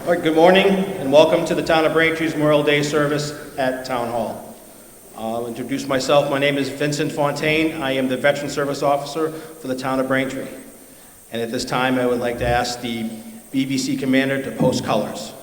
All right, good morning and welcome to the Town of Braintree's Memorial Day service at Town Hall. I'll introduce myself. My name is Vincent Fontaine. I am the Veteran Service Officer for the Town of Braintree. And at this time, I would like to ask the BBC Commander to post colors.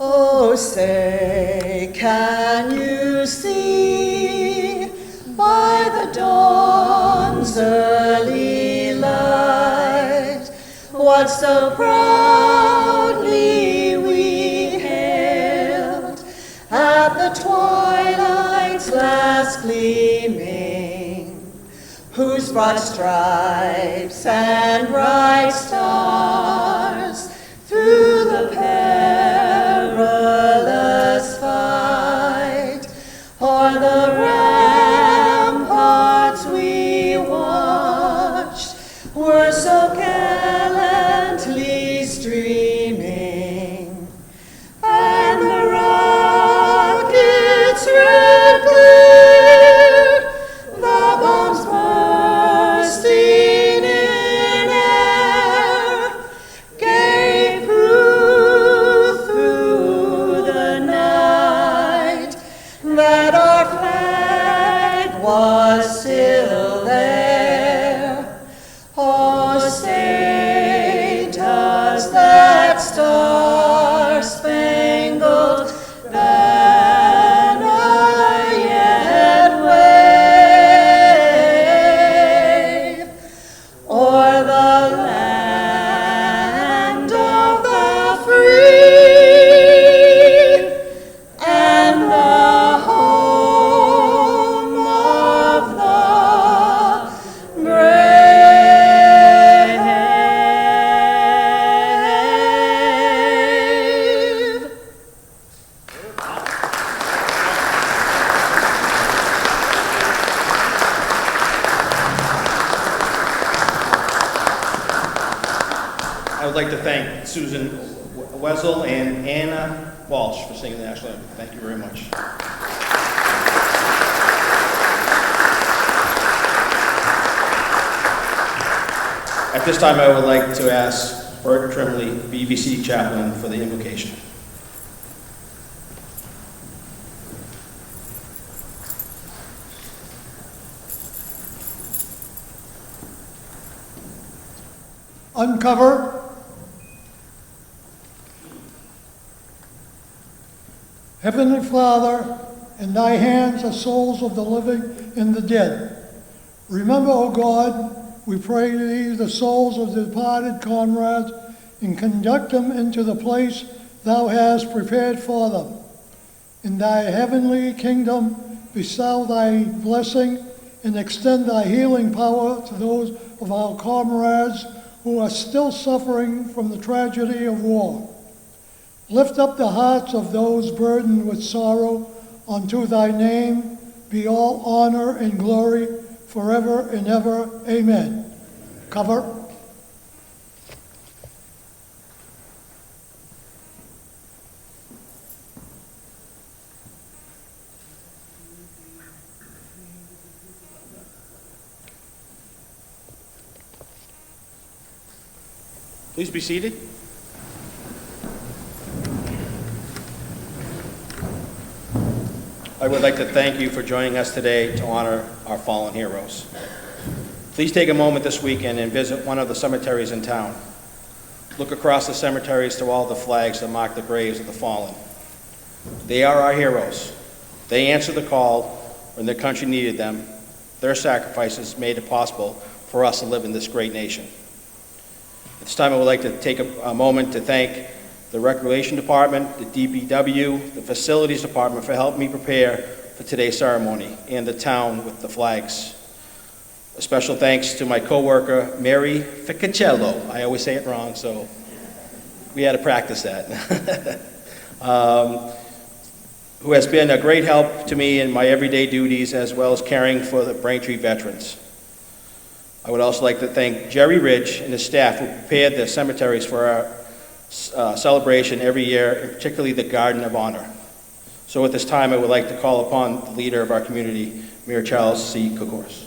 Oh, say, can you see by the dawn's early light what so proudly we hailed at the twilight's last gleaming, whose broad stripes and bright stars through the perilous fight o'er the ramparts we watched were so gallantly streaming, and the rockets' red glare, the bombs bursting in air, gave proof through the night that our flag was still there. Oh, say, does that star-spangled banner yet wave o'er the land of the free and the home of the brave? I would like to thank Susan Wessel and Anna Walsh for singing the national anthem. Thank you very much. At this time, I would like to ask Bert Trimley, BBC chaplain, for the invocation. Uncover. Heavenly Father, in thy hands the souls of the living and the dead. Remember, O God, we pray thee, the souls of the departed comrades and conduct them into the place thou hast prepared for them. In thy heavenly kingdom bestow thy blessing and extend thy healing power to those of our comrades who are still suffering from the tragedy of war. Lift up the hearts of those burdened with sorrow. Unto thy name be all honor and glory forever and ever. Amen. Cover. Please be seated. I would like to thank you for joining us today to honor our fallen heroes. Please take a moment this weekend and visit one of the cemeteries in town. Look across the cemeteries to all the flags that mark the graves of the fallen. They are our heroes. They answered the call when their country needed them. Their sacrifices made it possible for us to live in this great nation. At this time, I would like to take a moment to thank the Recreation Department, the DPW, the Facilities Department for helping me prepare for today's ceremony, and the town with the flags. A special thanks to my co-worker, Mary Ficacello. I always say it wrong, so we had to practice that. Who has been a great help to me in my everyday duties as well as caring for the Braintree veterans. I would also like to thank Jerry Ridge and his staff who prepared the cemeteries for our celebration every year, and particularly the Garden of Honor. So at this time, I would like to call upon the leader of our community, Mayor Charles C. Kokoris.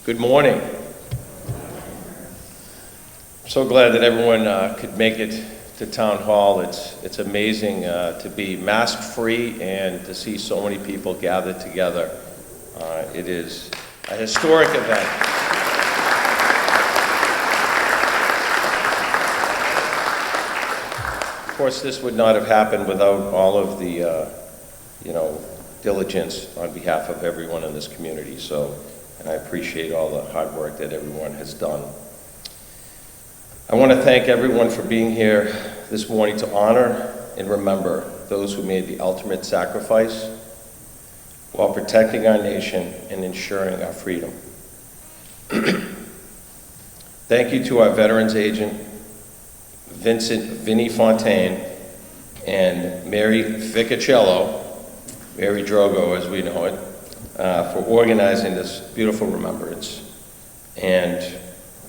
Good morning. I'm so glad that everyone could make it to Town Hall. It's amazing to be mask-free and to see so many people gathered together. It is a historic event. Of course, this would not have happened without all of the, diligence on behalf of everyone in this community. And I appreciate all the hard work that everyone has done. I want to thank everyone for being here this morning to honor and remember those who made the ultimate sacrifice while protecting our nation and ensuring our freedom. Thank you to our Veterans Agent, Vinnie Fontaine, and Mary Ficacello, Mary Drogo as we know it, for organizing this beautiful remembrance. And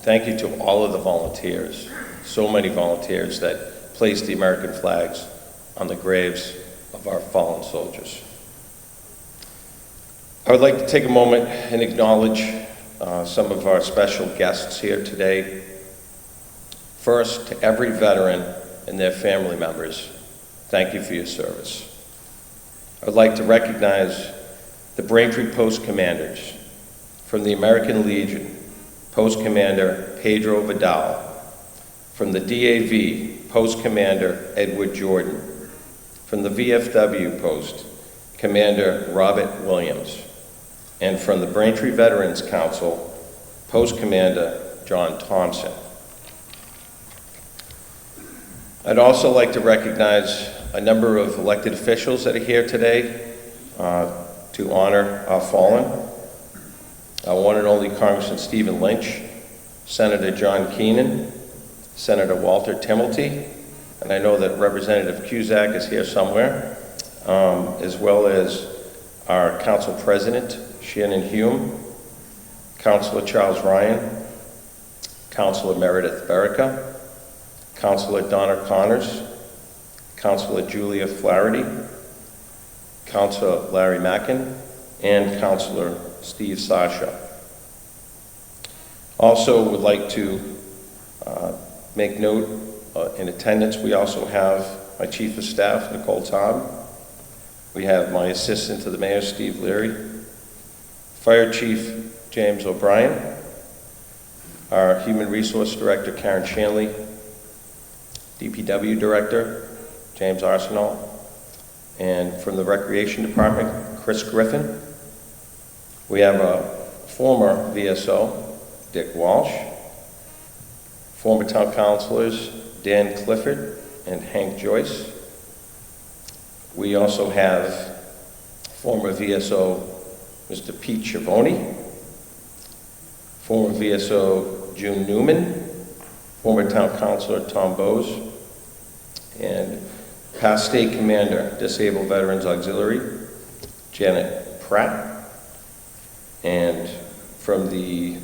thank you to all of the volunteers, so many volunteers that placed the American flags on the graves of our fallen soldiers. I would like to take a moment and acknowledge some of our special guests here today. First, to every veteran and their family members, thank you for your service. I would like to recognize the Braintree Post Commanders. From the American Legion, Post Commander Pedro Vidal. From the DAV, Post Commander Edward Jordan. From the VFW Post, Commander Robert Williams. And from the Braintree Veterans Council, Post Commander John Thompson. I'd also like to recognize a number of elected officials that are here today to honor our fallen. Our one and only Congressman Stephen Lynch, Senator John Keenan, Senator Walter Timilty, and I know that Representative Cusack is here somewhere, as well as our Council President, Shannon Hume, Councilor Charles Ryan, Councilor Meredith Berica, Councilor Donna Connors, Councilor Julia Flaherty, Councilor Larry Mackin, and Councilor Steve Sasha. Also would like to make note in attendance, we also have my Chief of Staff, Nicole Tom. We have my Assistant to the Mayor, Steve Leary, Fire Chief James O'Brien, our Human Resource Director, Karen Shanley, DPW Director, James Arsenal, And from the Recreation Department, Chris Griffin. We have a former VSO, Dick Walsh. Former town councilors, Dan Clifford and Hank Joyce. We also have former VSO, Mr. Pete Schiavone. Former VSO, June Newman. Former town councilor, Tom Bowes. And past state commander, Disabled Veterans Auxiliary, Janet Pratt. And from the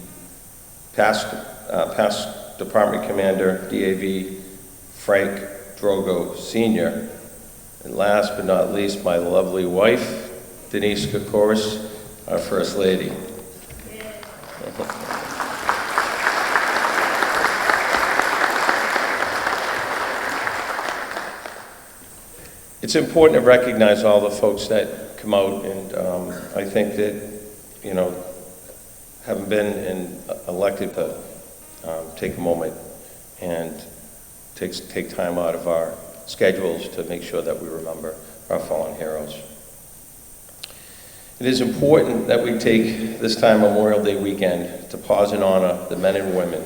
past department commander, DAV, Frank Drogo Sr. And last but not least, my lovely wife, Denise Kokoris, our First Lady. It's important to recognize all the folks that come out, and I think that, you know, having been elected to take a moment and take time out of our schedules to make sure that we remember our fallen heroes. It is important that we take this time Memorial Day weekend to pause and honor the men and women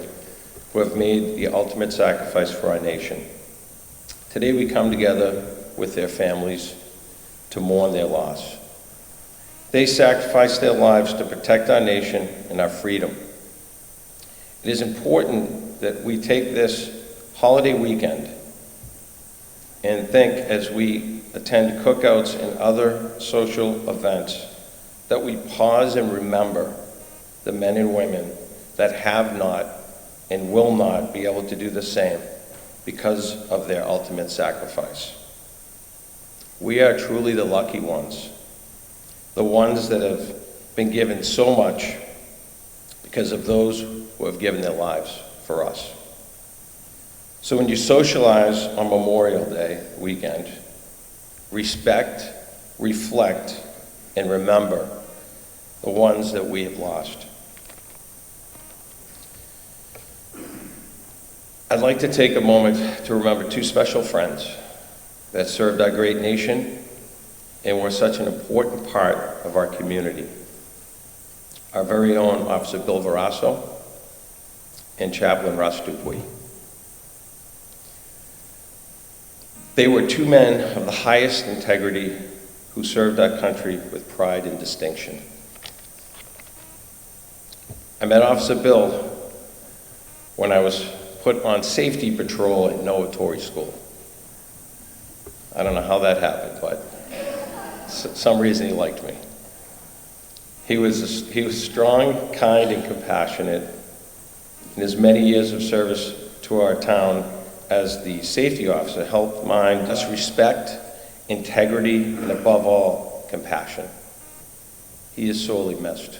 who have made the ultimate sacrifice for our nation. Today we come together with their families to mourn their loss. They sacrificed their lives to protect our nation and our freedom. It is important that we take this holiday weekend and think, as we attend cookouts and other social events, that we pause and remember the men and women that have not and will not be able to do the same because of their ultimate sacrifice. We are truly the lucky ones, the ones that have been given so much because of those who have given their lives for us. So when you socialize on Memorial Day weekend, respect, reflect, and remember the ones that we have lost. I'd like to take a moment to remember two special friends that served our great nation and were such an important part of our community. Our very own Officer Bill Verasso and Chaplain Russ Dupuis. They were two men of the highest integrity who served our country with pride and distinction. I met Officer Bill when I was put on safety patrol at Noah Torrey School. I don't know how that happened, but some reason he liked me. He was strong, kind, and compassionate. In his many years of service to our town as the safety officer, helped mind us respect, integrity, and above all, compassion. He is sorely missed.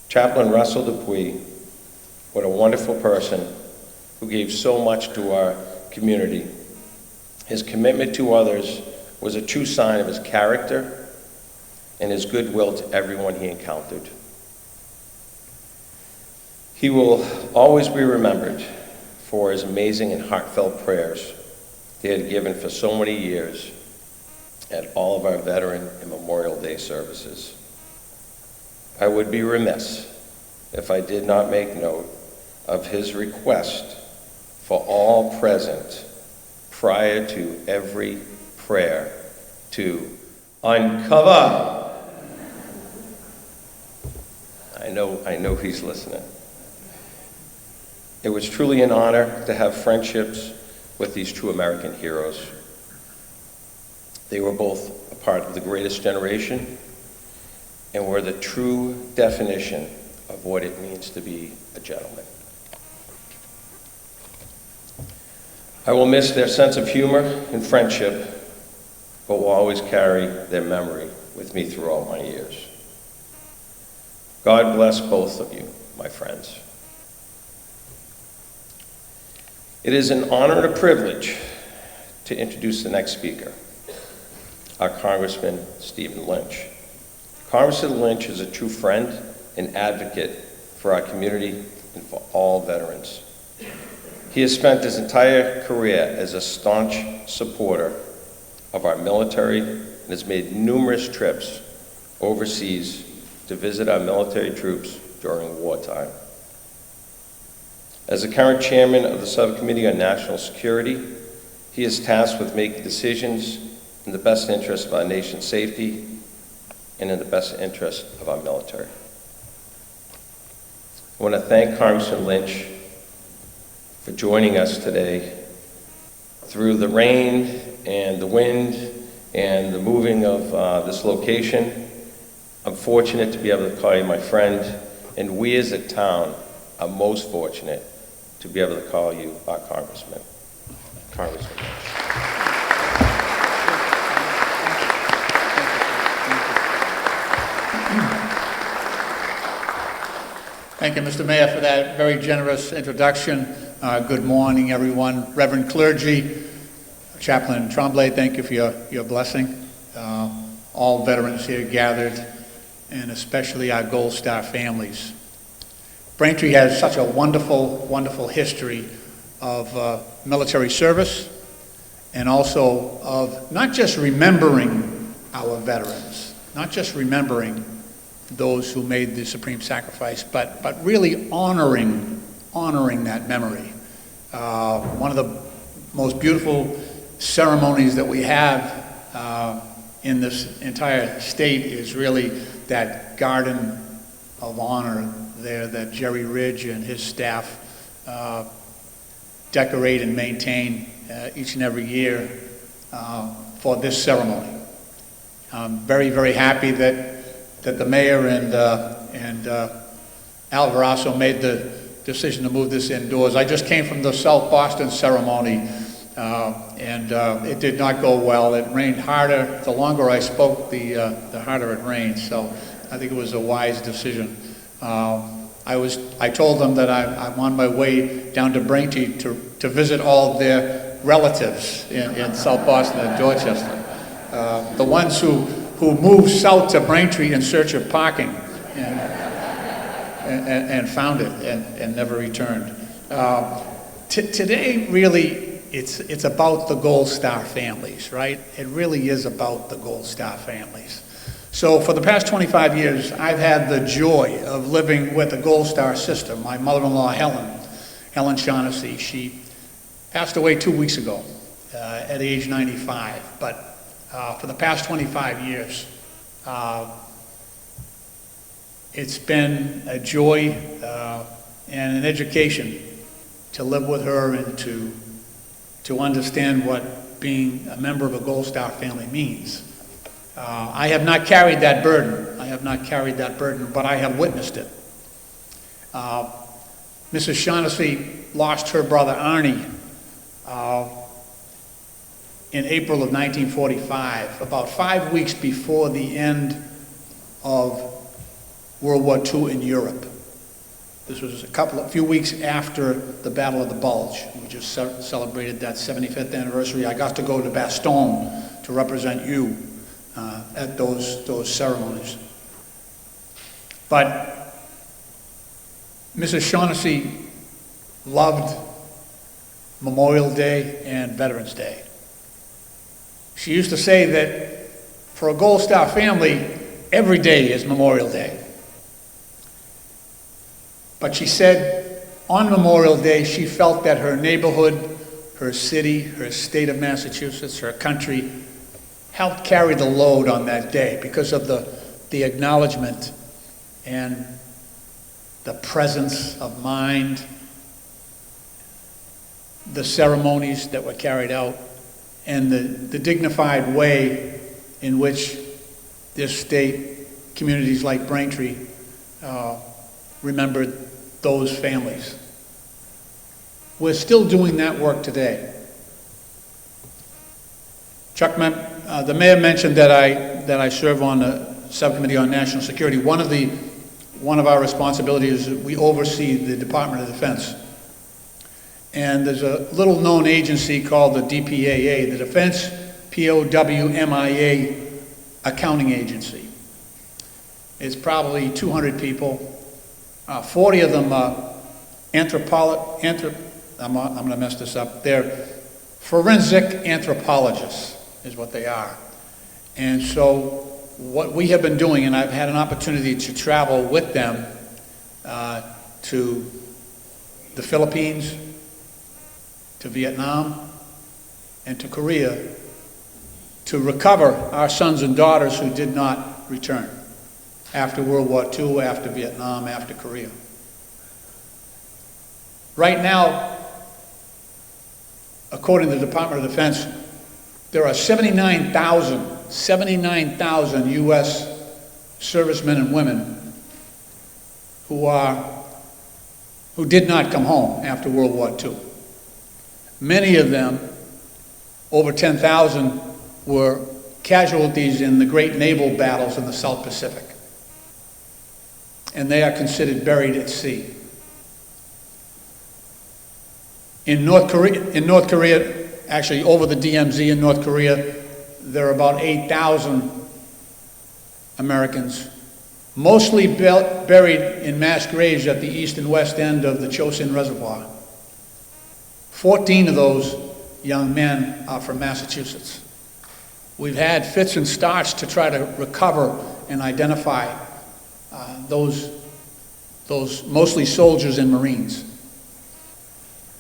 Chaplain Russell Dupuis, what a wonderful person who gave so much to our community. His commitment to others was a true sign of his character and his goodwill to everyone he encountered. He will always be remembered for his amazing and heartfelt prayers he had given for so many years at all of our Veteran and Memorial Day services. I would be remiss if I did not make note of his request for all present prior to every prayer to uncover. I know he's listening. It was truly an honor to have friendships with these true American heroes. They were both a part of the greatest generation and were the true definition of what it means to be a gentleman. I will miss their sense of humor and friendship, but will always carry their memory with me through all my years. God bless both of you, my friends. It is an honor and a privilege to introduce the next speaker, our Congressman Stephen Lynch. Congressman Lynch is a true friend and advocate for our community and for all veterans. He has spent his entire career as a staunch supporter of our military and has made numerous trips overseas to visit our military troops during wartime. As the current chairman of the Subcommittee on National Security, he is tasked with making decisions in the best interest of our nation's safety and in the best interest of our military. I want to thank Congressman Lynch for joining us today through the rain and the wind and the moving of this location. I'm fortunate to be able to call you my friend, and we as a town are most fortunate to be able to call you our Congressman. Congressman Lynch. Thank you, Mr. Mayor, for that very generous introduction. Good morning, everyone. Reverend clergy, Chaplain Tremblay, thank you for your blessing. All veterans here gathered, and especially our Gold Star families. Braintree has such a wonderful, wonderful history of military service and also of not just remembering our veterans, not just remembering those who made the supreme sacrifice, but really honoring that memory. One of the most beautiful ceremonies that we have in this entire state is really that Garden of Honor there that Jerry Ridge and his staff decorate and maintain each and every year for this ceremony. I'm very, very happy that the mayor and Al Verasso made the decision to move this indoors. I just came from the South Boston ceremony, and it did not go well. It rained harder. The longer I spoke, the harder it rained. So I think it was a wise decision. I told them that I'm on my way down to Braintree to visit all of their relatives in South Boston and Dorchester. The ones who moved south to Braintree in search of parking and found it and never returned. Today, really, it's about the Gold Star families, right? It really is about the Gold Star families. So for the past 25 years, I've had the joy of living with a Gold Star sister, my mother-in-law, Helen Shaughnessy. She passed away 2 weeks ago at age 95, but for the past 25 years, it's been a joy and an education to live with her and to understand what being a member of a Gold Star family means. I have not carried that burden. But I have witnessed it. Mrs. Shaughnessy lost her brother Arnie in April of 1945, about 5 weeks before the end of World War II in Europe. This was a few weeks after the Battle of the Bulge. We just celebrated that 75th anniversary. I got to go to Bastogne to represent you at those ceremonies. But Mrs. Shaughnessy loved Memorial Day and Veterans Day. She used to say that for a Gold Star family, every day is Memorial Day. But she said on Memorial Day, she felt that her neighborhood, her city, her state of Massachusetts, her country, helped carry the load on that day because of the acknowledgement and the presence of mind, the ceremonies that were carried out, and the dignified way in which this state, communities like Braintree, remembered those families. We're still doing that work today. Chuck, the mayor mentioned that I serve on the Subcommittee on National Security. One of our responsibilities is we oversee the Department of Defense. And there's a little known agency called the DPAA, the Defense POWMIA Accounting Agency. It's probably 200 people. 40 of them are I'm going to mess this up. They're forensic anthropologists. is what they are. And so what we have been doing, and I've had an opportunity to travel with them to the Philippines, to Vietnam, and to Korea, to recover our sons and daughters who did not return after World War II, after Vietnam, after Korea. Right now, according to the Department of Defense, there are 79,000 U.S. servicemen and women who did not come home after World War II. Many of them, over 10,000, were casualties in the great naval battles in the South Pacific. And they are considered buried at sea. In North Korea, actually over the DMZ in North Korea, there are about 8,000 Americans, mostly buried in mass graves at the east and west end of the Chosin Reservoir. 14 of those young men are from Massachusetts. We've had fits and starts to try to recover and identify those mostly soldiers and Marines.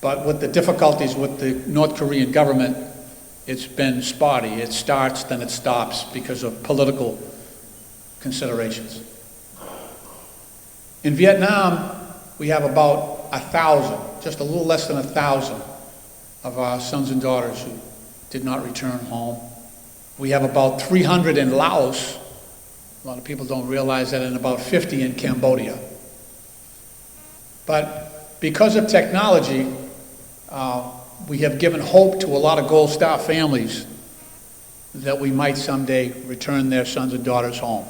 But with the difficulties with the North Korean government, it's been spotty. It starts, then it stops because of political considerations. In Vietnam, we have about 1,000, just a little less than 1,000 of our sons and daughters who did not return home. We have about 300 in Laos. A lot of people don't realize that, and about 50 in Cambodia. But because of technology, we have given hope to a lot of Gold Star families that we might someday return their sons and daughters home.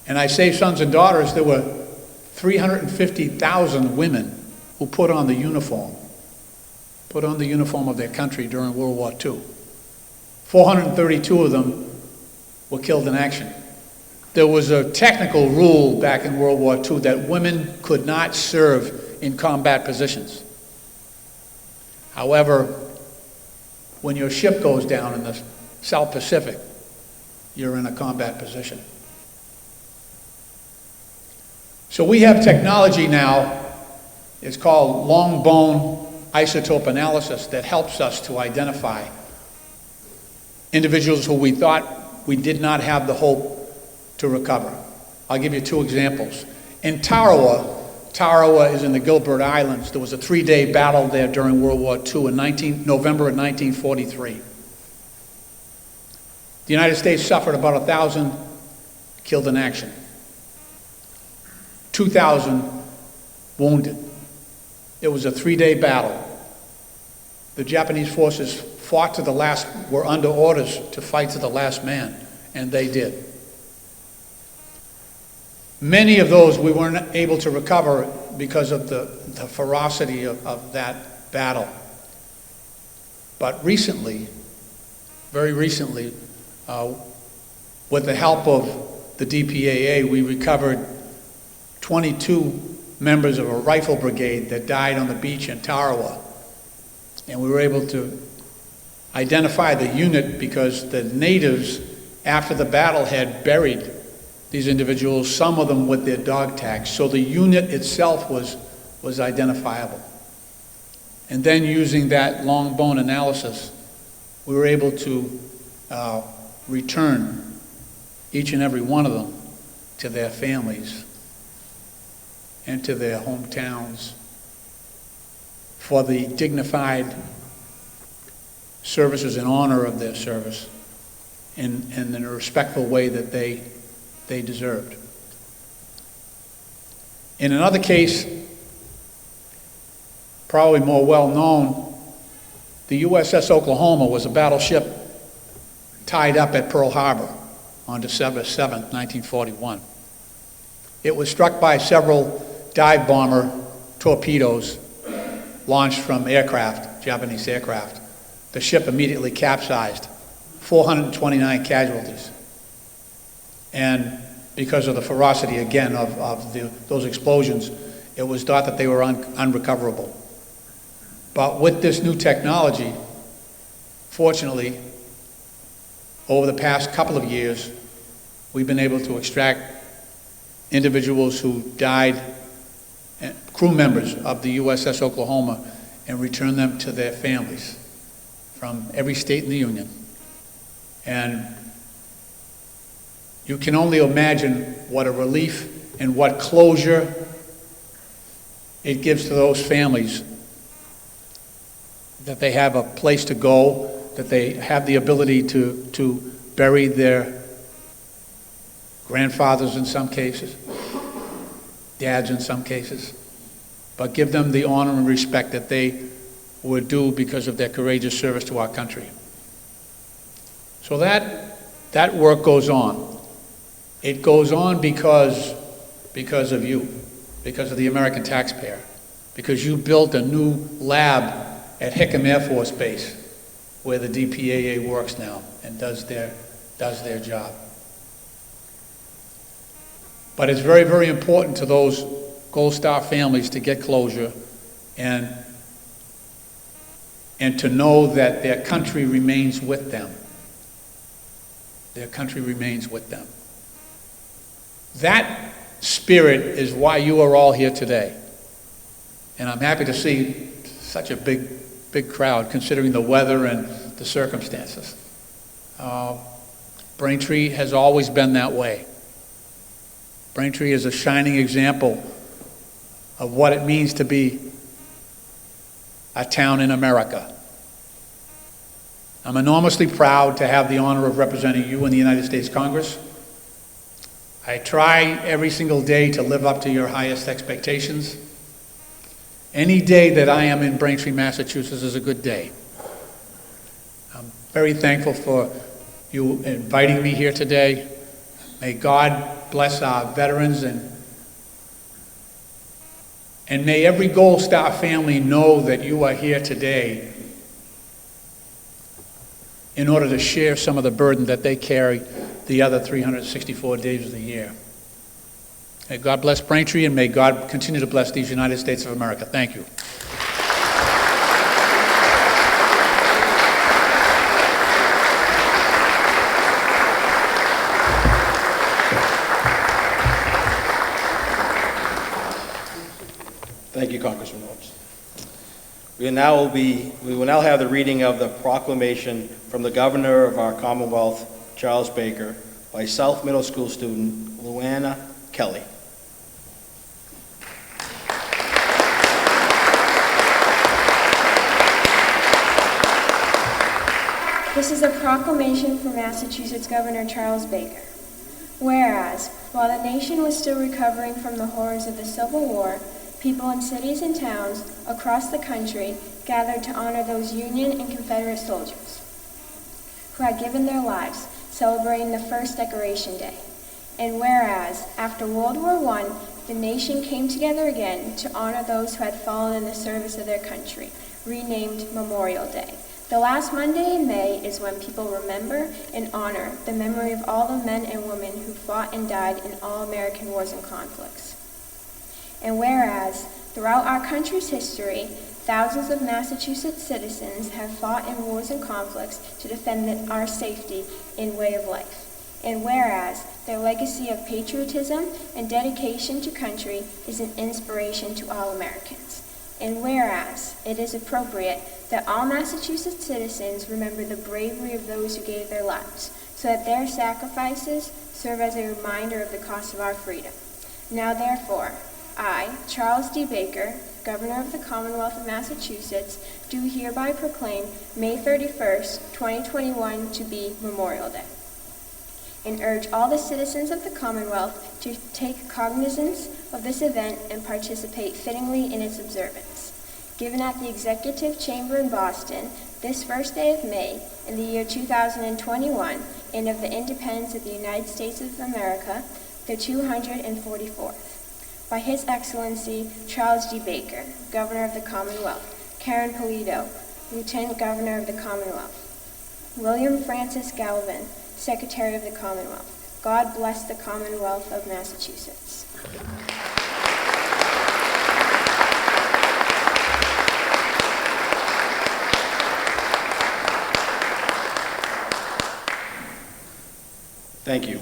And I say sons and daughters, there were 350,000 women who put on the uniform of their country during World War II. 432 of them were killed in action. There was a technical rule back in World War II that women could not serve in combat positions. However, when your ship goes down in the South Pacific, you're in a combat position. So we have technology now, it's called long bone isotope analysis, that helps us to identify individuals who we thought we did not have the hope to recover. I'll give you two examples. In Tarawa is in the Gilbert Islands. There was a 3-day battle there during World War II in November of 1943. The United States suffered about 1,000 killed in action, 2,000 wounded. It was a 3-day battle. The Japanese forces fought to the last, were under orders to fight to the last man, and they did. Many of those we weren't able to recover because of the ferocity of that battle. But recently, very recently, with the help of the DPAA, we recovered 22 members of a rifle brigade that died on the beach in Tarawa. And we were able to identify the unit because the natives, after the battle, had buried these individuals, some of them with their dog tags. So the unit itself was identifiable. And then using that long bone analysis, we were able to return each and every one of them to their families and to their hometowns for the dignified services in honor of their service and in a respectful way that they deserved. In another case, probably more well known, the USS Oklahoma was a battleship tied up at Pearl Harbor on December 7th, 1941. It was struck by several dive bomber torpedoes launched from aircraft, Japanese aircraft. The ship immediately capsized, 429 casualties. And because of the ferocity, again, of those explosions, it was thought that they were unrecoverable. But with this new technology, Fortunately, over the past couple of years, we've been able to extract individuals who died, crew members of the USS Oklahoma, and return them to their families from every state in the Union. And you can only imagine what a relief and what closure it gives to those families, that they have a place to go, that they have the ability to bury their grandfathers in some cases, dads in some cases, but give them the honor and respect that they were due because of their courageous service to our country. So that work goes on. It goes on because of you, because of the American taxpayer, because you built a new lab at Hickam Air Force Base where the DPAA works now and does their job. But it's very, very important to those Gold Star families to get closure and to know that their country remains with them. Their country remains with them. That spirit is why you are all here today. And I'm happy to see such a big crowd considering the weather and the circumstances. Braintree has always been that way. Braintree is a shining example of what it means to be a town in America. I'm enormously proud to have the honor of representing you in the United States Congress. I try every single day to live up to your highest expectations. Any day that I am in Braintree, Massachusetts is a good day. I'm very thankful for you inviting me here today. May God bless our veterans and may every Gold Star family know that you are here today in order to share some of the burden that they carry the other 364 days of the year. May God bless Braintree, and may God continue to bless these United States of America. Thank you. Thank you, Congressman Holmes. We will now have the reading of the proclamation from the Governor of our Commonwealth, Charles Baker, by South Middle School student Luana Kelly. This is a proclamation from Massachusetts Governor Charles Baker. Whereas, while the nation was still recovering from the horrors of the Civil War, people in cities and towns across the country gathered to honor those Union and Confederate soldiers who had given their lives, celebrating the first Decoration Day. And whereas, after World War I, the nation came together again to honor those who had fallen in the service of their country, renamed Memorial Day. The last Monday in May is when people remember and honor the memory of all the men and women who fought and died in all American wars and conflicts. And whereas, throughout our country's history, thousands of Massachusetts citizens have fought in wars and conflicts to defend our safety and way of life. And whereas, their legacy of patriotism and dedication to country is an inspiration to all Americans. And whereas, it is appropriate that all Massachusetts citizens remember the bravery of those who gave their lives, so that their sacrifices serve as a reminder of the cost of our freedom. Now therefore, I, Charles D. Baker, Governor of the Commonwealth of Massachusetts, do hereby proclaim May 31st, 2021 to be Memorial Day, and urge all the citizens of the Commonwealth to take cognizance of this event and participate fittingly in its observance. Given at the Executive Chamber in Boston, this first day of May, in the year 2021, and of the independence of the United States of America, the 244th. By His Excellency Charles D. Baker, Governor of the Commonwealth, Karen Polito, Lieutenant Governor of the Commonwealth, William Francis Galvin, Secretary of the Commonwealth. God bless the Commonwealth of Massachusetts. Thank you.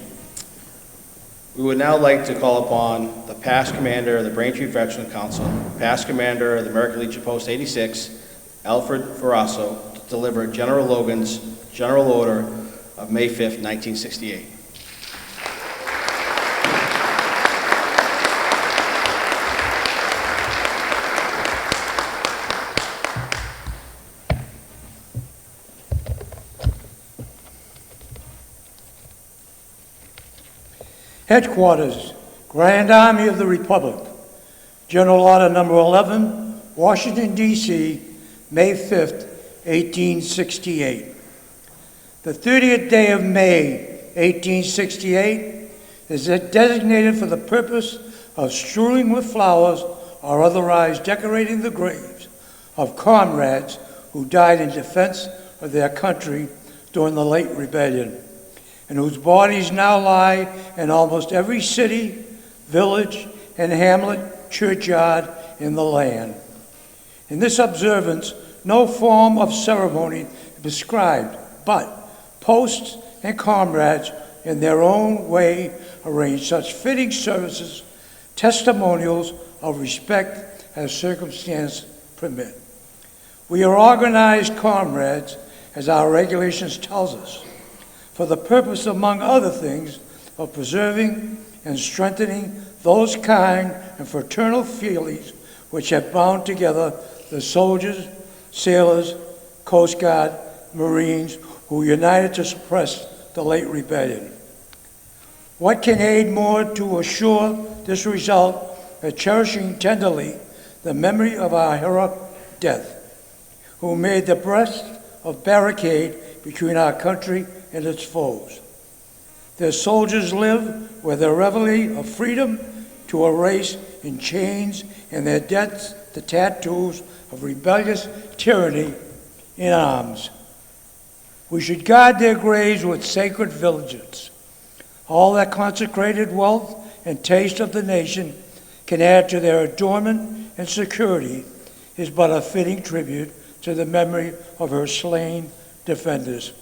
We would now like to call upon the past commander of the Braintree Veteran Council, past commander of the American Legion Post 86, Alfred Ferrasso, to deliver General Logan's General Order of May 5th, 1968. Headquarters, Grand Army of the Republic, General Order Number 11, Washington, D.C., May 5th, 1868. The 30th day of May, 1868, is designated for the purpose of strewing with flowers or otherwise decorating the graves of comrades who died in defense of their country during the late rebellion, and whose bodies now lie in almost every city, village, and hamlet churchyard in the land. In this observance, no form of ceremony is prescribed, but posts and comrades in their own way arrange such fitting services, testimonials of respect as circumstance permit. We are organized comrades, as our regulations tells us, for the purpose, among other things, of preserving and strengthening those kind and fraternal feelings which have bound together the soldiers, sailors, Coast Guard, Marines, who united to suppress the late rebellion. What can aid more to assure this result than cherishing tenderly the memory of our heroic death, who made the breast of barricade between our country and its foes. Their soldiers live with their reveille of freedom to erase in chains and their deaths the tattoos of rebellious tyranny in arms. We should guard their graves with sacred vigilance. All that consecrated wealth and taste of the nation can add to their adornment and security is but a fitting tribute to the memory of her slain defenders.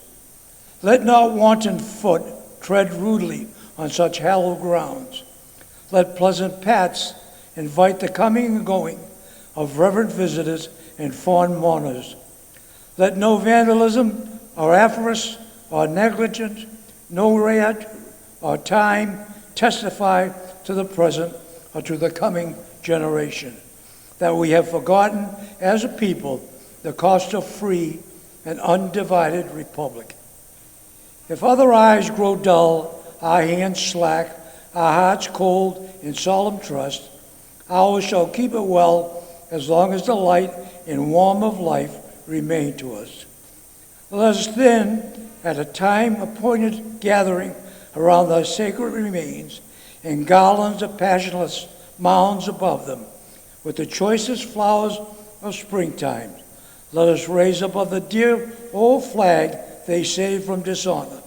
Let not wanton foot tread rudely on such hallowed grounds. Let pleasant paths invite the coming and going of reverent visitors and fond mourners. Let no vandalism or avarice or negligence, no riot or time testify to the present or to the coming generation that we have forgotten as a people the cost of free and undivided republic. If other eyes grow dull, our hands slack, our hearts cold in solemn trust, ours shall keep it well as long as the light and warmth of life remain to us. Let us then, at a time appointed gathering around the sacred remains and garlands of passionless mounds above them, with the choicest flowers of springtime, let us raise above the dear old flag they saved from dishonor.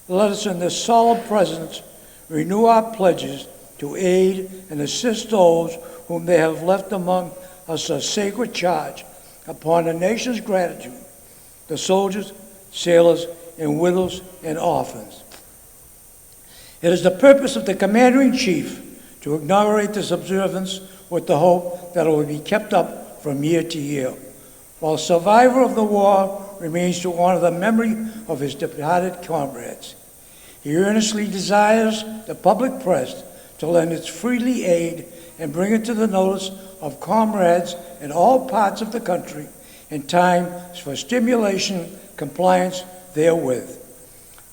Let us in this solemn presence renew our pledges to aid and assist those whom they have left among us a sacred charge upon the nation's gratitude, the soldiers, sailors, and widows and orphans. It is the purpose of the Commander-in-Chief to inaugurate this observance with the hope that it will be kept up from year to year, while survivor of the war remains to honor the memory of his departed comrades. He earnestly desires the public press to lend its freely aid and bring it to the notice of comrades in all parts of the country in time for stimulation compliance therewith.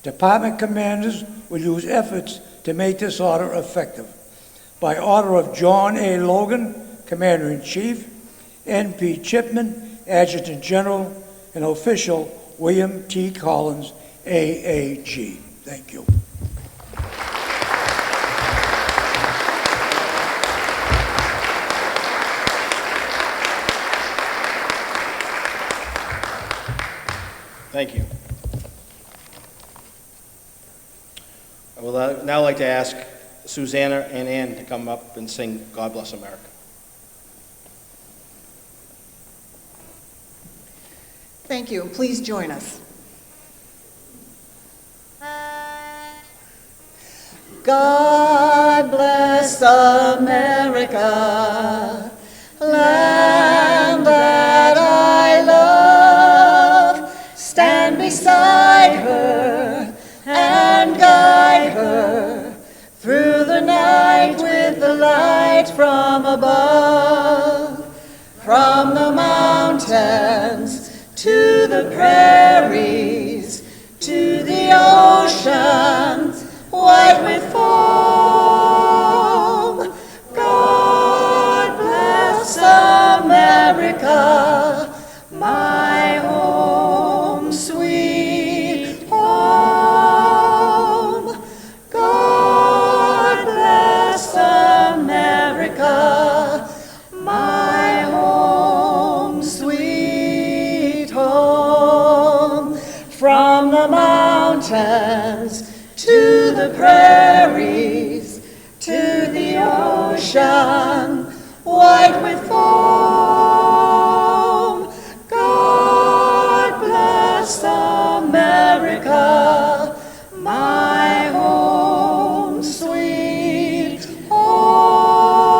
Department commanders will use efforts to make this order effective. By order of John A. Logan, Commander-in-Chief, N.P. Chipman, Adjutant General, and official William T. Collins, AAG. Thank you. Thank you. I would now like to ask Susanna and Ann to come up and sing God Bless America. Thank you. Please join us. God bless America, land that I love. Stand beside her and guide her through the night with the light from above. From the mountains to the prairies, to the oceans white with foam. God bless America, my home, sweet home. God bless America, my home, sweet home. From the mountains to the prairies, to the ocean white with foam. God bless America, my home, sweet home.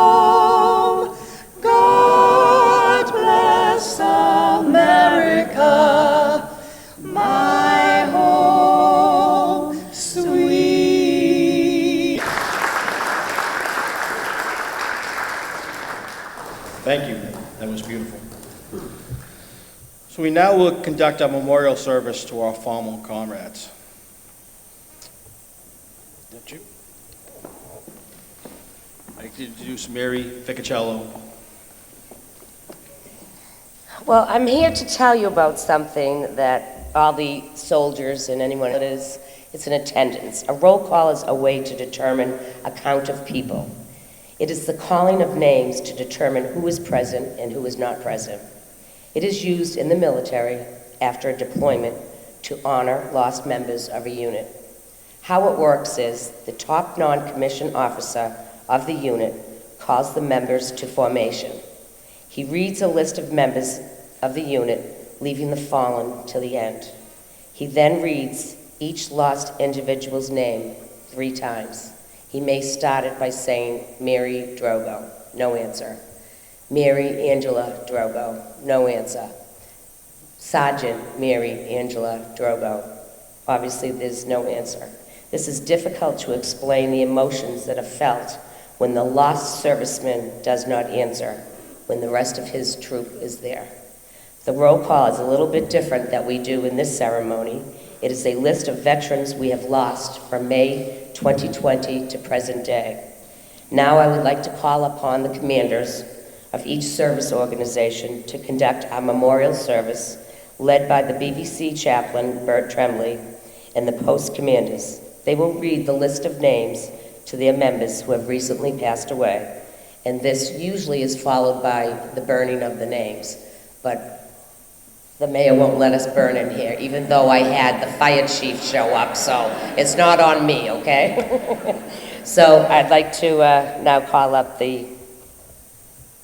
God bless America, my home, sweet. Thank you. That was beautiful. So we now will conduct a memorial service to our fallen comrades. That's you. I'd like to introduce Mary Ficacello. Well, I'm here to tell you about something that all the soldiers and anyone that is, it's an attendance. A roll call is a way to determine a count of people. It is the calling of names to determine who is present and who is not present. It is used in the military after a deployment to honor lost members of a unit. How it works is the top non-commissioned officer of the unit calls the members to formation. He reads a list of members of the unit, leaving the fallen to the end. He then reads each lost individual's name 3 times. He may start it by saying, Mary Drogo, no answer. Mary Angela Drogo, no answer. Sergeant Mary Angela Drogo, obviously there's no answer. This is difficult to explain the emotions that are felt when the lost serviceman does not answer, when the rest of his troop is there. The roll call is a little bit different that we do in this ceremony. It is a list of veterans we have lost from May 2020 to present day. Now I would like to call upon the commanders of each service organization to conduct our memorial service led by the BBC chaplain, Bert Tremblay, and the post commanders. They will read the list of names to their members who have recently passed away, and this usually is followed by the burning of the names, but the mayor won't let us burn in here, even though I had the fire chief show up, so it's not on me, okay? So I'd like to now call up the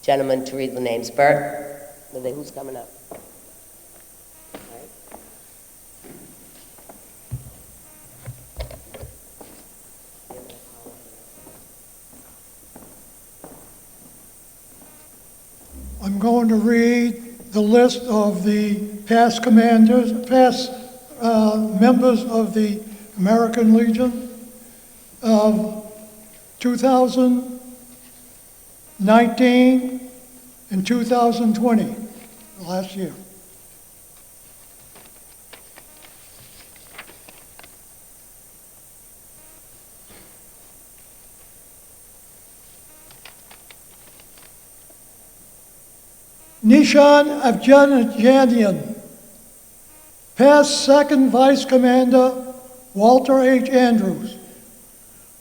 gentleman to read the names. Bert, who's coming up? I'm going to read the list of the past commanders, past members of the American Legion of 2019 and 2020, last year. Nishan Afghanian, past Second Vice Commander Walter H. Andrews,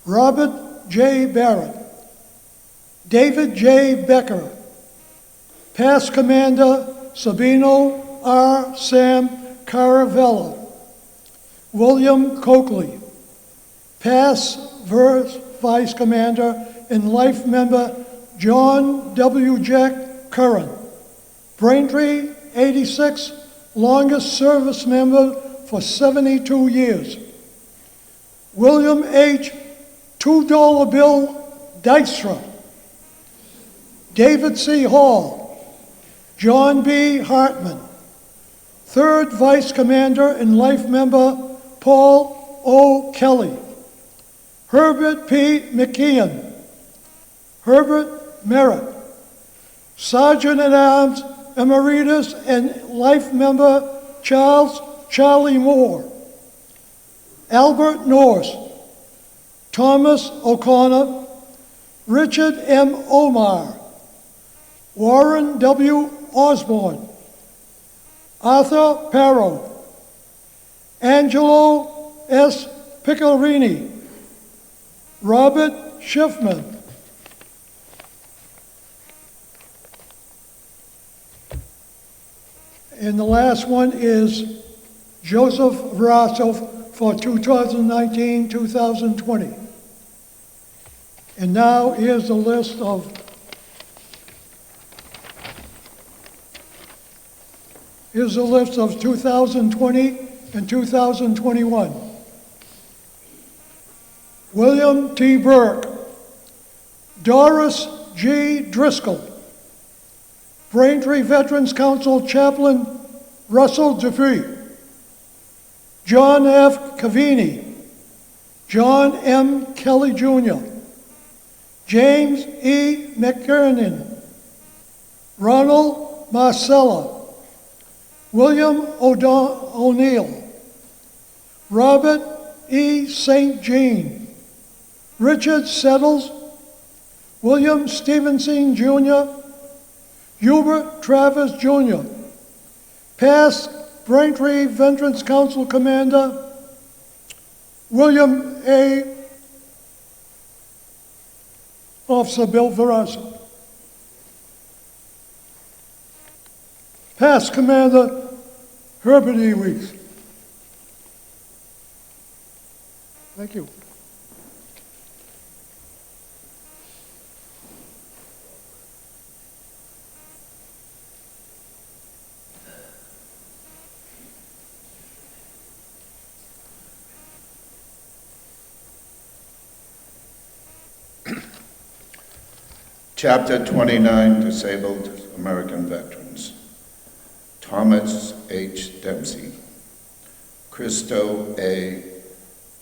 Robert J. Barrett, David J. Becker, past Commander Sabino R. Sam Caravella, William Coakley, past Vice Commander and Life Member John W. Jack Curran, Braintree, 86, longest service member for 72 years. William H. $2 bill Dykstra, David C. Hall, John B. Hartman, 3rd Vice Commander and Life Member Paul O. Kelly, Herbert P. McKeon, Herbert Merritt, Sergeant at Arms Emeritus and Life Member Charlie Moore, Albert Norse, Thomas O'Connor, Richard M. Omar, Warren W. Osborne, Arthur Parrow, Angelo S. Piccarini, Robert Schiffman. And the last one is Joseph Verasso for 2019-2020. And now here's the list of Here's a list of 2020 and 2021. William T. Burke, Doris G. Driscoll, Braintree Veterans Council Chaplain Russell Dupree, John F. Cavini, John M. Kelly Jr., James E. McKernan, Ronald Marcella, William O'Neill, Robert E. St. Jean, Richard Settles, William Stevenson Jr., Hubert Travis Jr., past Braintree Veterans Council Commander William A. Officer Bill Verasso, past Commander Herbert E. Weeks. Thank you. Chapter 29, Disabled American Veterans. Thomas H. Dempsey, Christo A.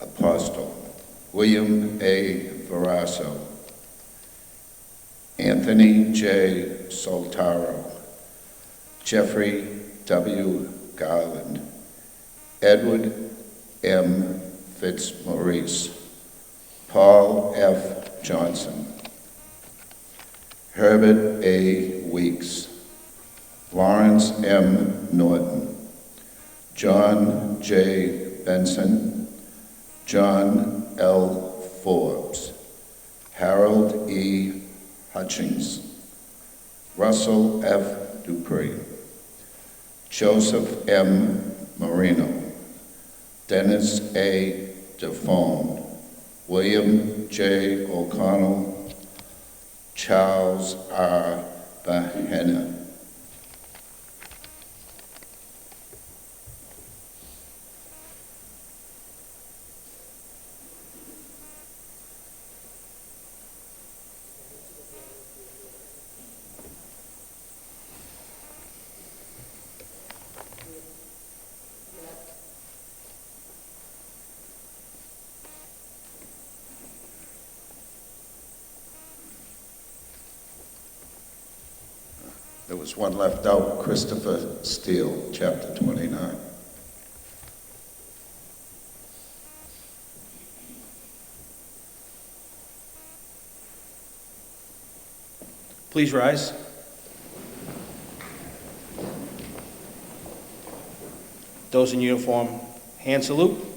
Apostol, William A. Verasso, Anthony J. Soltaro, Jeffrey W. Garland, Edward M. Fitzmaurice, Paul F. Johnson, Herbert A. Weeks, Lawrence M. Norton, John J. Benson, John L. Forbes, Harold E. Hutchings, Russell F. Dupree, Joseph M. Marino, Dennis A. Defoe, William J. O'Connell, Charles R. Bahena. There was one left out, Christopher Steele, chapter 29. Please rise. Those in uniform, hand salute.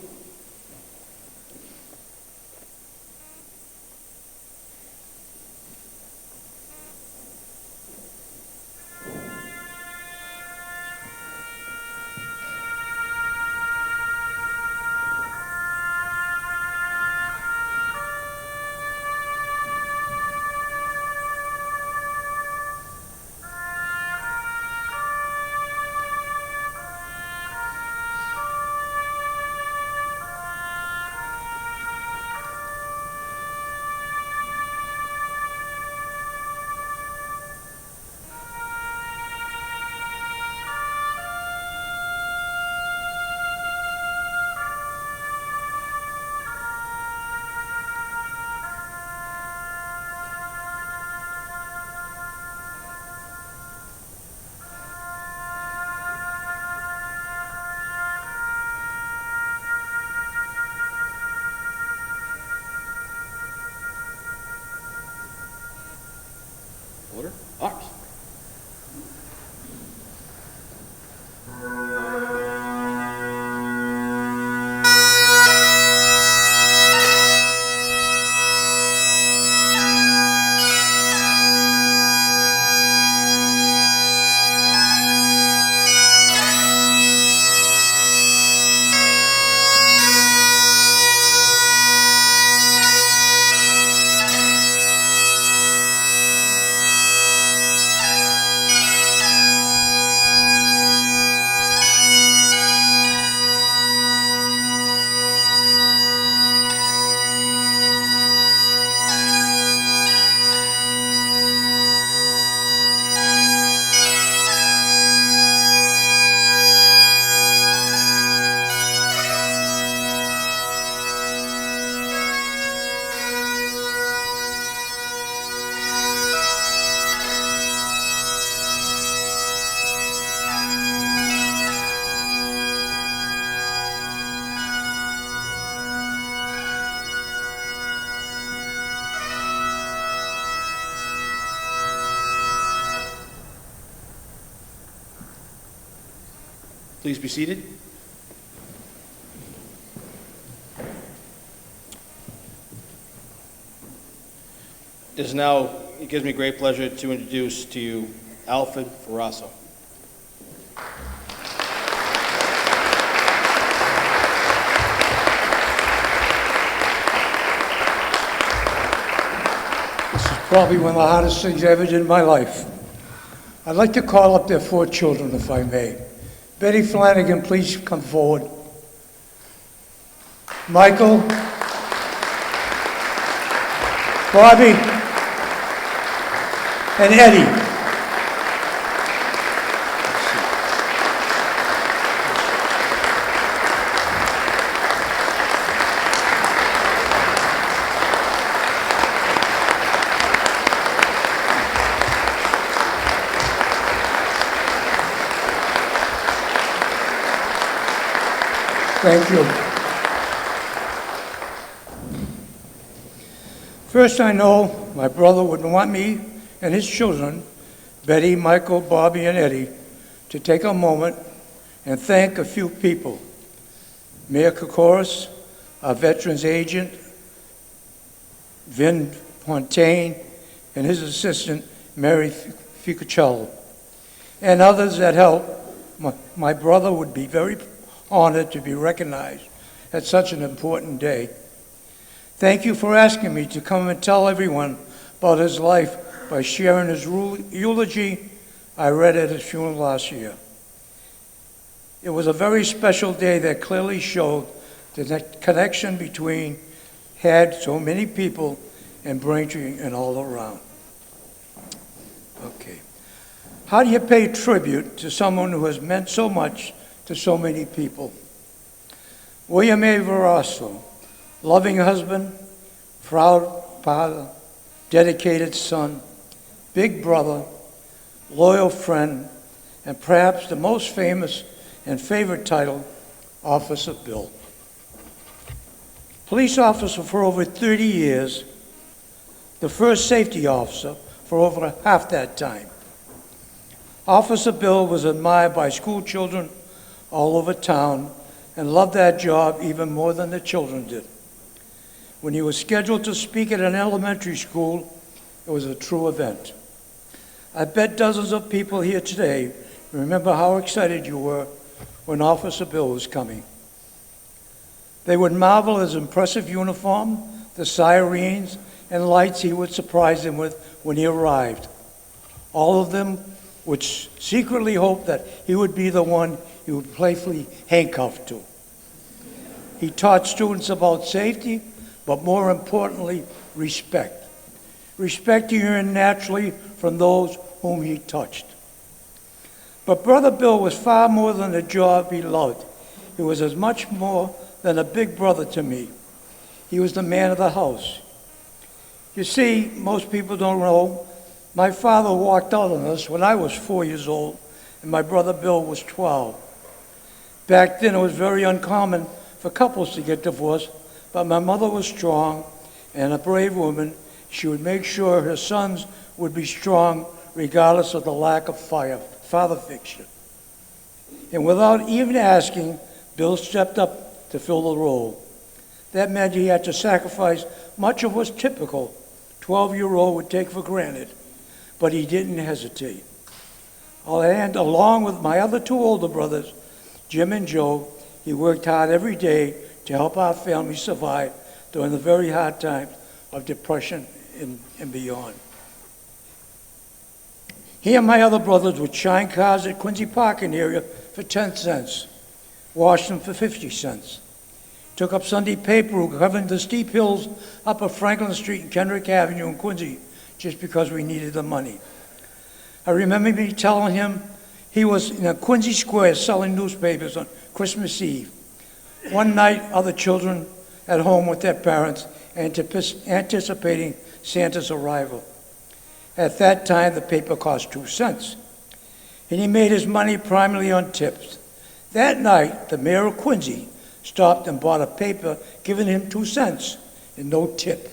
Order. Arms. Please be seated. It gives me great pleasure to introduce to you Alfred Ferrasso. This is probably one of the hardest things I ever did in my life. I'd like to call up their 4 children, if I may. Betty Flanagan, please come forward. Michael, Bobby, and Eddie. Thank you. First, I know my brother would want me and his children, Betty, Michael, Bobby, and Eddie, to take a moment and thank a few people. Mayor Kokoris, our veterans agent, Vin Fontaine, and his assistant, Mary Ficuccello, and others that helped. My brother would be very honored to be recognized at such an important day. Thank you for asking me to come and tell everyone about his life by sharing his eulogy I read at his funeral last year. It was a very special day that clearly showed the connection between had so many people in Braintree and all around. Okay. How do you pay tribute to someone who has meant so much to so many people? William A. Verasso, loving husband, proud father, dedicated son, big brother, loyal friend, and perhaps the most famous and favorite title, Officer Bill. Police officer for over 30 years, the first safety officer for over half that time. Officer Bill was admired by school children all over town and loved that job even more than the children did. When he was scheduled to speak at an elementary school, it was a true event. I bet dozens of people here today remember how excited you were when Officer Bill was coming. They would marvel at his impressive uniform, the sirens and lights he would surprise them with when he arrived. All of them would secretly hope that he would be the one he would playfully handcuff to. He taught students about safety, but more importantly, respect. Respect you earn naturally from those whom he touched. But Brother Bill was far more than a job he loved. He was as much more than a big brother to me. He was the man of the house. You see, most people don't know, my father walked out on us when I was 4 years old, and my brother Bill was 12. Back then, it was very uncommon for couples to get divorced, but my mother was strong and a brave woman. She would make sure her sons would be strong regardless of the lack of father figure. And without even asking, Bill stepped up to fill the role. That meant he had to sacrifice much of what typical 12-year-old would take for granted, but he didn't hesitate. And along with my other two older brothers, Jim and Joe, he worked hard every day to help our family survive during the very hard times of depression and beyond. He and my other brothers would shine cars at Quincy parking area for 10 cents, wash them for 50 cents. Took up Sunday paper covering the steep hills up of Franklin Street and Kendrick Avenue in Quincy just because we needed the money. I remember me telling him he was in a Quincy Square selling newspapers on Christmas Eve. One night, other children at home with their parents anticipating Santa's arrival. At that time, the paper cost 2 cents. And he made his money primarily on tips. That night, the mayor of Quincy stopped and bought a paper giving him 2 cents and no tip.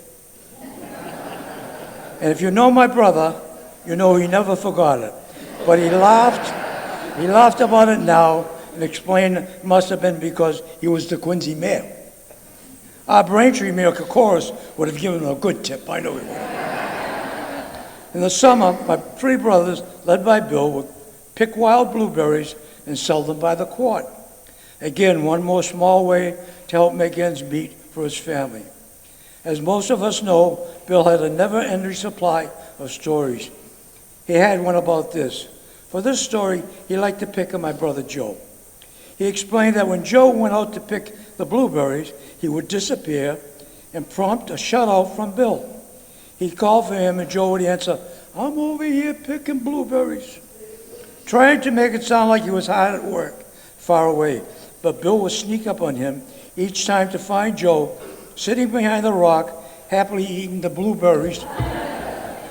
And if you know my brother, you know he never forgot it. But he laughed about it now and explained it must have been because he was the Quincy mayor. Our Braintree mayor, Kokoris, would have given him a good tip, I know he would. In the summer, my three brothers, led by Bill, would pick wild blueberries and sell them by the quart. Again, one more small way to help make ends meet for his family. As most of us know, Bill had a never-ending supply of stories. He had one about this. For this story, he liked to pick on my brother Joe. He explained that when Joe went out to pick the blueberries, he would disappear and prompt a shutout from Bill. He'd call for him and Joe would answer, "I'm over here picking blueberries," trying to make it sound like he was hard at work, far away. But Bill would sneak up on him each time to find Joe sitting behind the rock, happily eating the blueberries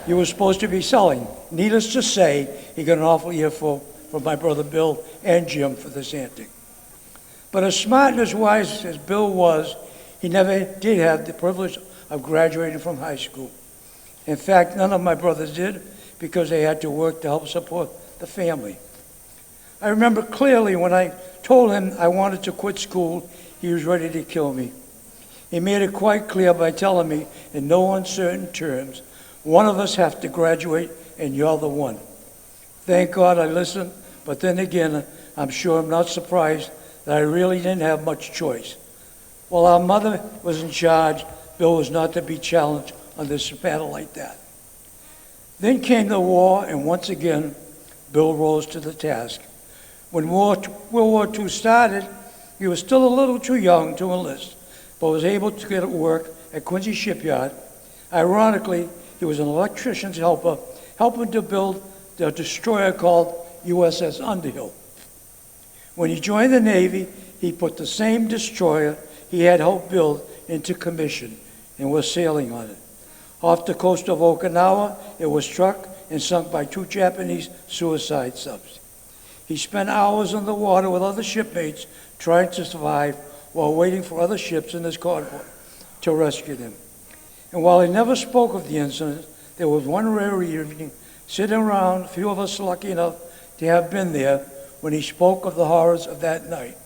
he was supposed to be selling. Needless to say, he got an awful earful from my brother Bill and Jim for this antic. But as smart and as wise as Bill was, he never did have the privilege of graduating from high school. In fact, none of my brothers did because they had to work to help support the family. I remember clearly when I told him I wanted to quit school, he was ready to kill me. He made it quite clear by telling me in no uncertain terms, "One of us have to graduate and you're the one." Thank God I listened, but then again, I'm sure I'm not surprised that I really didn't have much choice. While our mother was in charge, Bill was not to be challenged on this matter like that. Then came the war, and once again, Bill rose to the task. When World War II started, he was still a little too young to enlist, but was able to get work at Quincy Shipyard. Ironically, he was an electrician's helper, helping to build the destroyer called USS Underhill. When he joined the Navy, he put the same destroyer he had helped build into commission and was sailing on it. Off the coast of Okinawa, it was struck and sunk by 2 Japanese suicide subs. He spent hours on the water with other shipmates trying to survive while waiting for other ships in his convoy to rescue them. And while he never spoke of the incident, there was one rare evening, sitting around, a few of us lucky enough to have been there, when he spoke of the horrors of that night.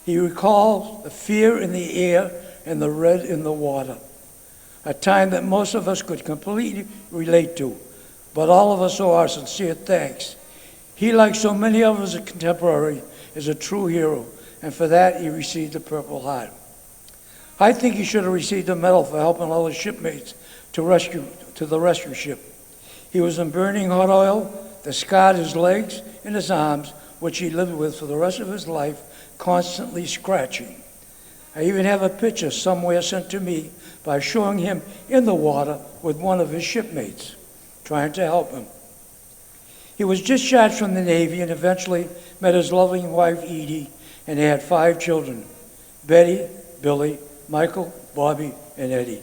He recalled the fear in the air and the red in the water, a time that most of us could completely relate to, but all of us owe our sincere thanks. He, like so many of his contemporaries, is a true hero, and for that he received the Purple Heart. I think he should have received a medal for helping all his shipmates to the rescue ship. He was in burning hot oil that scarred his legs and his arms, which he lived with for the rest of his life, constantly scratching. I even have a picture somewhere sent to me by showing him in the water with one of his shipmates, trying to help him. He was discharged from the Navy and eventually met his loving wife, Edie, and they had 5 children, Betty, Billy, Michael, Bobby, and Eddie.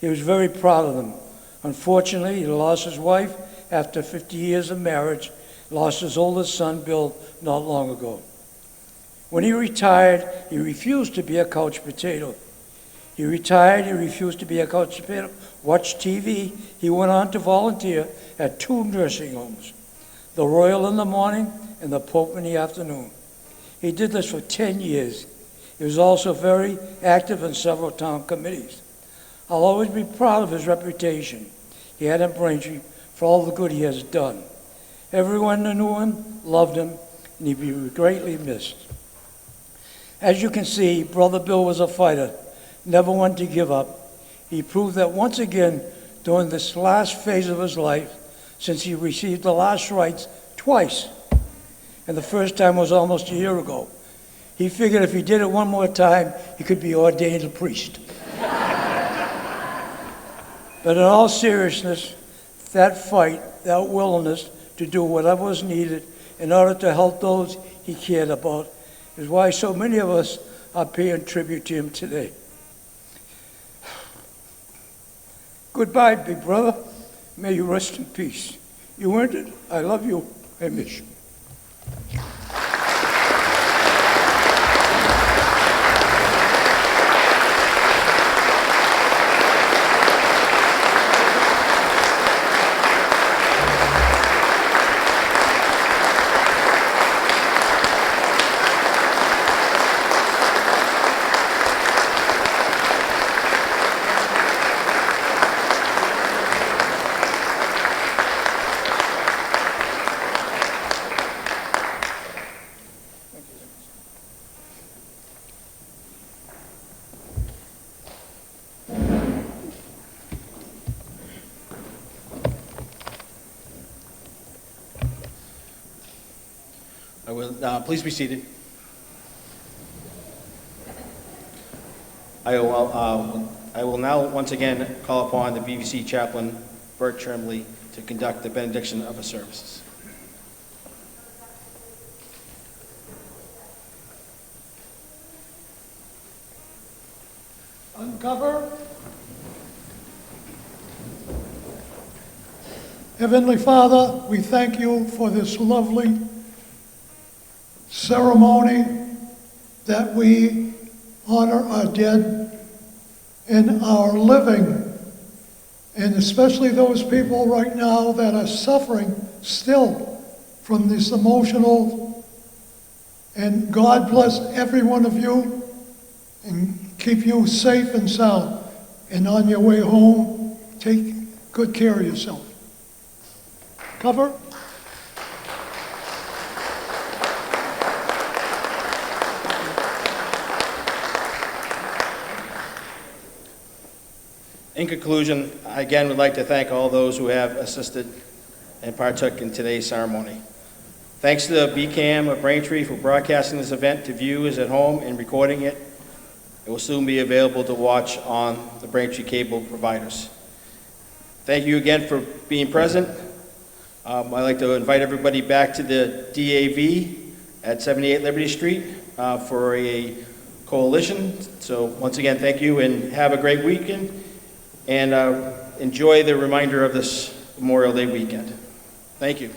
He was very proud of them. Unfortunately, he lost his wife after 50 years of marriage, lost his oldest son, Bill, not long ago. When he retired, he refused to be a couch potato. He retired, he refused to be a couch potato, watch TV. He went on to volunteer at 2 nursing homes, the Royal in the morning and the Pope in the afternoon. He did this for 10 years. He was also very active in several town committees. I'll always be proud of his reputation he had in Braintree for all the good he has done. Everyone who knew him loved him, and he'd be greatly missed. As you can see, Brother Bill was a fighter, never one to give up. He proved that once again during this last phase of his life, since he received the last rites twice, and the first time was almost a year ago. He figured if he did it one more time, he could be ordained a priest. But in all seriousness, that fight, that willingness to do whatever was needed in order to help those he cared about is why so many of us are paying tribute to him today. Goodbye, big brother. May you rest in peace. You earned it. I love you. I miss you. Please be seated. I will now once again call upon the BBC chaplain, Bert Trimley, to conduct the benediction of the services. Uncover. Heavenly Father, we thank you for this lovely ceremony that we honor our dead and our living, and especially those people right now that are suffering still from this emotional. And God bless every one of you and keep you safe and sound. And on your way home, take good care of yourself. Cover. In conclusion, I again would like to thank all those who have assisted and partook in today's ceremony. Thanks to the BCAM of Braintree for broadcasting this event to viewers at home and recording it. It will soon be available to watch on the Braintree cable providers. Thank you again for being present. I'd like to invite everybody back to the DAV at 78 Liberty Street for a coalition. So once again, thank you and have a great weekend. And enjoy the reminder of this Memorial Day weekend. Thank you.